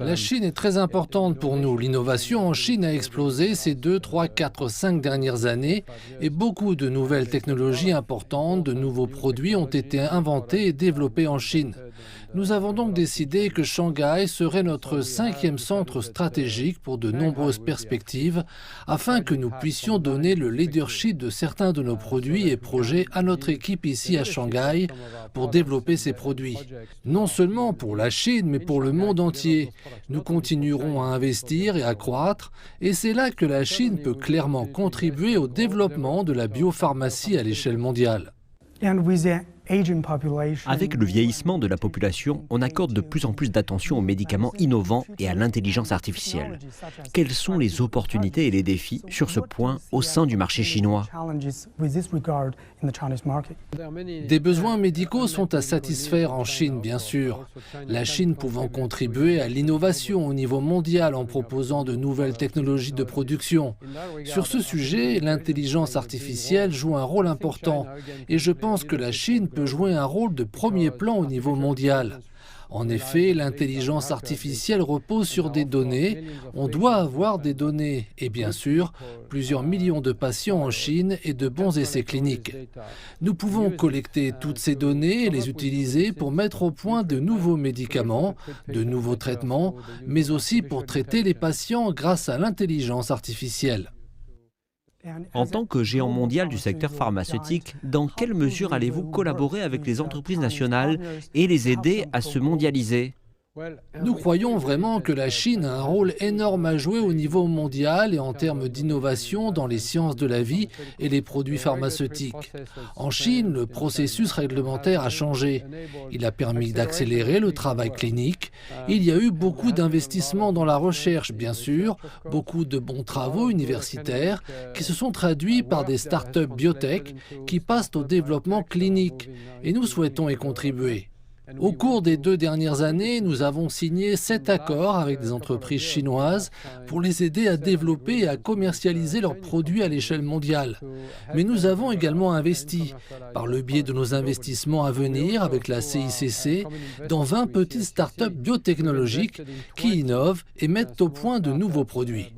La Chine est très importante pour nous. L'innovation en Chine a explosé ces 2, 3, 4, 5 dernières années et beaucoup de nouvelles technologies importantes, de nouveaux produits ont été inventés et développés en Chine. Nous avons donc décidé que Shanghai serait notre 5e centre stratégique pour de nombreuses perspectives afin que nous puissions donner le leadership de certains de nos produits et projets à notre équipe ici à Shanghai pour développer ces produits. Non seulement pour la Chine, mais pour le monde entier. Nous continuerons à investir et à croître, et c'est là que la Chine peut clairement contribuer au développement de la biopharmacie à l'échelle mondiale. Avec le vieillissement de la population, on accorde de plus en plus d'attention aux médicaments innovants et à l'intelligence artificielle. Quelles sont les opportunités et les défis sur ce point au sein du marché chinois? Des besoins médicaux sont à satisfaire en Chine, bien sûr. La Chine pouvant contribuer à l'innovation au niveau mondial en proposant de nouvelles technologies de production. Sur ce sujet, l'intelligence artificielle joue un rôle important et je pense que la Chine peut jouer un rôle de premier plan au niveau mondial. En effet, l'intelligence artificielle repose sur des données, on doit avoir des données et bien sûr, plusieurs millions de patients en Chine et de bons essais cliniques. Nous pouvons collecter toutes ces données et les utiliser pour mettre au point de nouveaux médicaments, de nouveaux traitements, mais aussi pour traiter les patients grâce à l'intelligence artificielle. En tant que géant mondial du secteur pharmaceutique, dans quelle mesure allez-vous collaborer avec les entreprises nationales et les aider à se mondialiser? Nous croyons vraiment que la Chine a un rôle énorme à jouer au niveau mondial et en termes d'innovation dans les sciences de la vie et les produits pharmaceutiques. En Chine, le processus réglementaire a changé. Il a permis d'accélérer le travail clinique. Il y a eu beaucoup d'investissements dans la recherche, bien sûr, beaucoup de bons travaux universitaires qui se sont traduits par des startups biotech qui passent au développement clinique. Et nous souhaitons y contribuer. Au cours des 2 dernières années, nous avons signé 7 accords avec des entreprises chinoises pour les aider à développer et à commercialiser leurs produits à l'échelle mondiale. Mais nous avons également investi, par le biais de nos investissements à venir avec la CICC, dans 20 petites startups biotechnologiques qui innovent et mettent au point de nouveaux produits.